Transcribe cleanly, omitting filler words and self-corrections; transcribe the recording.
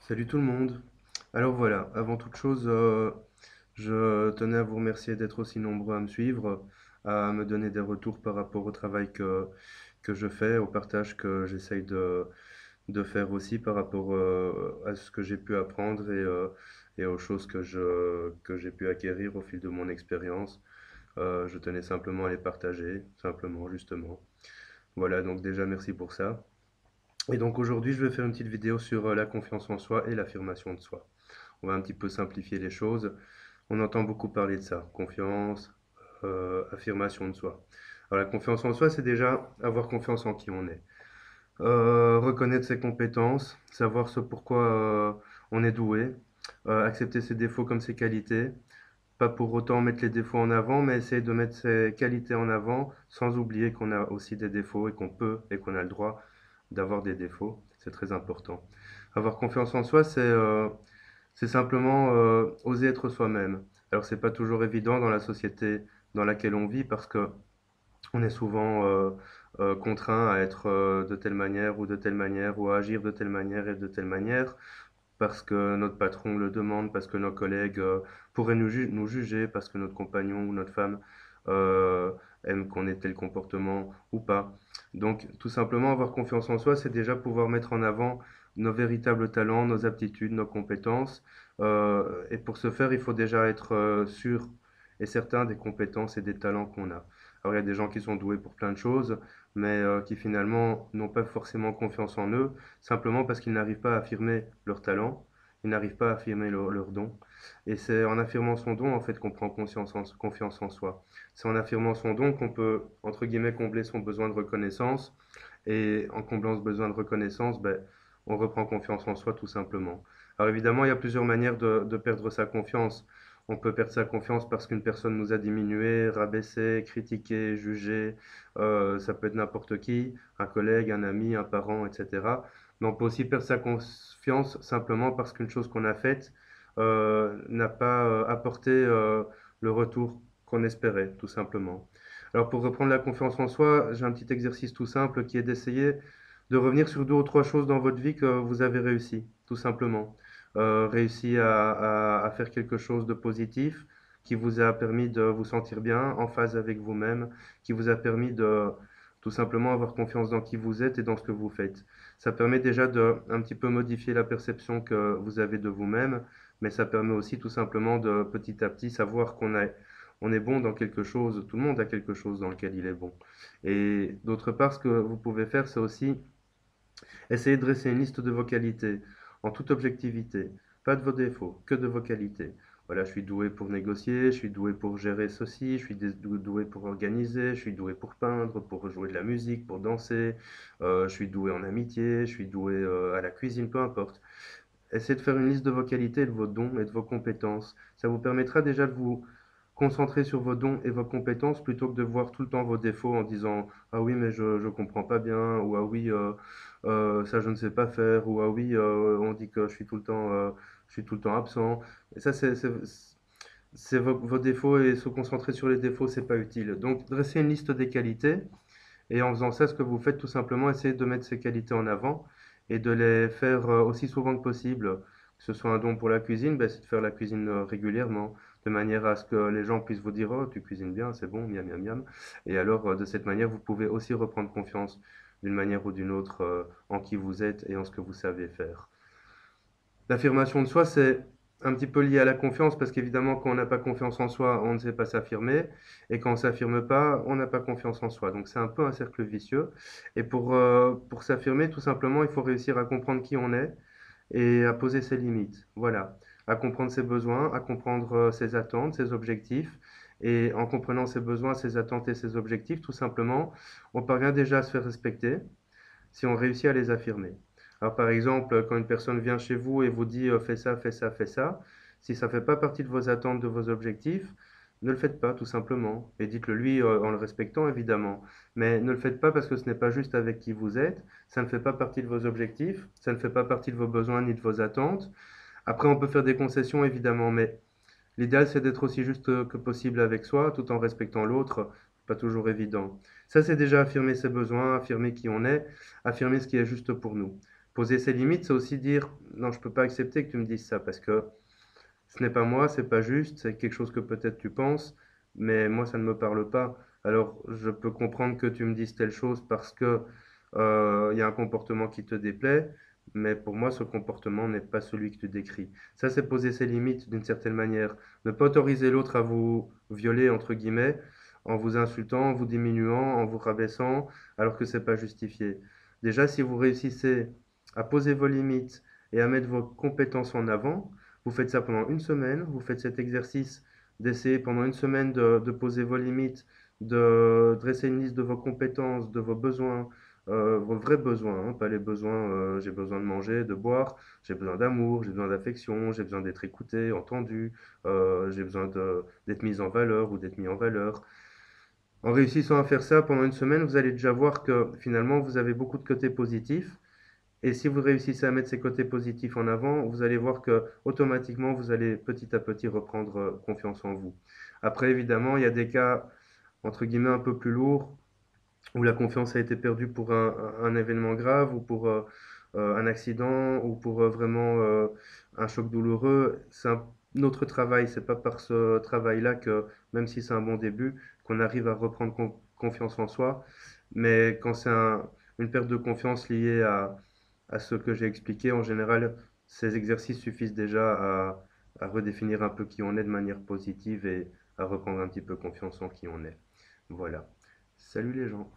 Salut tout le monde. Alors voilà, avant toute chose, je tenais à vous remercier d'être aussi nombreux à me suivre, à me donner des retours par rapport au travail que je fais, au partage que j'essaye de faire aussi par rapport à ce que j'ai pu apprendre et aux choses que j'ai pu acquérir au fil de mon expérience. Je tenais simplement à les partager, simplement, justement. Voilà, donc déjà merci pour ça. Et donc aujourd'hui, je vais faire une petite vidéo sur la confiance en soi et l'affirmation de soi. On va un petit peu simplifier les choses. On entend beaucoup parler de ça, confiance, affirmation de soi. Alors la confiance en soi, c'est déjà avoir confiance en qui on est. Reconnaître ses compétences, savoir ce pourquoi on est doué, accepter ses défauts comme ses qualités, pas pour autant mettre les défauts en avant, mais essayer de mettre ses qualités en avant sans oublier qu'on a aussi des défauts et qu'on peut et qu'on a le droit d'avoir des défauts. C'est très important. Avoir confiance en soi, c'est simplement oser être soi-même. Alors c'est pas toujours évident dans la société dans laquelle on vit parce que on est souvent contraint à être de telle manière ou de telle manière ou à agir de telle manière et de telle manière parce que notre patron le demande, parce que nos collègues pourraient nous juger, parce que notre compagnon ou notre femme euh, aime qu'on ait tel comportement ou pas. Donc tout simplement avoir confiance en soi, c'est déjà pouvoir mettre en avant nos véritables talents, nos aptitudes, nos compétences. Et pour ce faire, il faut déjà être sûr et certain des compétences et des talents qu'on a. Alors il y a des gens qui sont doués pour plein de choses, mais qui finalement n'ont pas forcément confiance en eux simplement parce qu'ils n'arrivent pas à affirmer leur talent, ils n'arrivent pas à affirmer leur don. Et c'est en affirmant son don, en fait, qu'on prend confiance en soi. C'est en affirmant son don qu'on peut, entre guillemets, combler son besoin de reconnaissance. Et en comblant ce besoin de reconnaissance, ben, on reprend confiance en soi tout simplement. Alors évidemment, il y a plusieurs manières de perdre sa confiance. On peut perdre sa confiance parce qu'une personne nous a diminué, rabaissé, critiqué, jugé. Ça peut être n'importe qui, un collègue, un ami, un parent, etc. Mais on peut aussi perdre sa confiance simplement parce qu'une chose qu'on a faite n'a pas apporté le retour qu'on espérait, tout simplement. Alors pour reprendre la confiance en soi, j'ai un petit exercice tout simple qui est d'essayer de revenir sur deux ou trois choses dans votre vie que vous avez réussi, tout simplement. Réussi à faire quelque chose de positif qui vous a permis de vous sentir bien, en phase avec vous-même, qui vous a permis de tout simplement avoir confiance dans qui vous êtes et dans ce que vous faites. Ça permet déjà de un petit peu modifier la perception que vous avez de vous-même, mais ça permet aussi tout simplement de petit à petit savoir on est bon dans quelque chose, tout le monde a quelque chose dans lequel il est bon. Et d'autre part, ce que vous pouvez faire, c'est aussi essayer de dresser une liste de vos qualités, en toute objectivité. Pas de vos défauts, que de vos qualités. Voilà, je suis doué pour négocier, je suis doué pour gérer ceci, je suis doué pour organiser, je suis doué pour peindre, pour jouer de la musique, pour danser, je suis doué en amitié, je suis doué à la cuisine, peu importe. Essayez de faire une liste de vos qualités, de vos dons et de vos compétences. Ça vous permettra déjà de vous concentrer sur vos dons et vos compétences plutôt que de voir tout le temps vos défauts en disant ah oui mais je comprends pas bien ou ah oui ça je ne sais pas faire ou ah oui on dit que je suis tout le temps absent. Et ça c'est vos défauts et se concentrer sur les défauts c'est pas utile. Donc dressez une liste des qualités et en faisant ça, ce que vous faites tout simplement, essayez de mettre ces qualités en avant et de les faire aussi souvent que possible. Que ce soit un don pour la cuisine, ben, c'est de faire la cuisine régulièrement, de manière à ce que les gens puissent vous dire «Oh, tu cuisines bien, c'est bon, miam miam miam». Et alors, de cette manière, vous pouvez aussi reprendre confiance d'une manière ou d'une autre en qui vous êtes et en ce que vous savez faire. L'affirmation de soi, c'est un petit peu lié à la confiance parce qu'évidemment, quand on n'a pas confiance en soi, on ne sait pas s'affirmer. Et quand on ne s'affirme pas, on n'a pas confiance en soi. Donc c'est un peu un cercle vicieux. Et pour s'affirmer, tout simplement, il faut réussir à comprendre qui on est et à poser ses limites. Voilà. À comprendre ses besoins, à comprendre ses attentes, ses objectifs. Et en comprenant ses besoins, ses attentes et ses objectifs, tout simplement, on parvient déjà à se faire respecter si on réussit à les affirmer. Alors par exemple, quand une personne vient chez vous et vous dit fais ça, fais ça, fais ça, si ça ne fait pas partie de vos attentes, de vos objectifs, ne le faites pas tout simplement. Et dites-le lui en le respectant évidemment. Mais ne le faites pas parce que ce n'est pas juste avec qui vous êtes, ça ne fait pas partie de vos objectifs, ça ne fait pas partie de vos besoins ni de vos attentes. Après, on peut faire des concessions évidemment, mais l'idéal, c'est d'être aussi juste que possible avec soi, tout en respectant l'autre. Pas toujours évident. Ça, c'est déjà affirmer ses besoins, affirmer qui on est, affirmer ce qui est juste pour nous. Poser ses limites, c'est aussi dire non, je peux pas accepter que tu me dises ça parce que ce n'est pas moi, c'est pas juste, c'est quelque chose que peut-être tu penses, mais moi ça ne me parle pas. Alors je peux comprendre que tu me dises telle chose parce que il y a un comportement qui te déplaît, mais pour moi ce comportement n'est pas celui que tu décris. Ça c'est poser ses limites d'une certaine manière. Ne pas autoriser l'autre à vous violer entre guillemets en vous insultant, en vous diminuant, en vous rabaissant, alors que c'est pas justifié. Déjà si vous réussissez à poser vos limites et à mettre vos compétences en avant, vous faites ça pendant une semaine, vous faites cet exercice d'essayer pendant une semaine de poser vos limites, de dresser une liste de vos compétences, de vos besoins, vos vrais besoins, hein, pas les besoins, j'ai besoin de manger, de boire, j'ai besoin d'amour, j'ai besoin d'affection, j'ai besoin d'être écouté, entendu, j'ai besoin d'être mis en valeur ou d'être mis en valeur. En réussissant à faire ça pendant une semaine, vous allez déjà voir que finalement vous avez beaucoup de côtés positifs et si vous réussissez à mettre ces côtés positifs en avant, vous allez voir que automatiquement, vous allez petit à petit reprendre confiance en vous. Après, évidemment, il y a des cas, entre guillemets, un peu plus lourds, où la confiance a été perdue pour un événement grave, ou pour un accident, ou pour vraiment un choc douloureux. C'est un autre travail, c'est pas par ce travail-là que, même si c'est un bon début, qu'on arrive à reprendre confiance en soi. Mais quand c'est une perte de confiance liée à ce que j'ai expliqué, en général, ces exercices suffisent déjà à redéfinir un peu qui on est de manière positive et à reprendre un petit peu confiance en qui on est. Voilà. Salut les gens.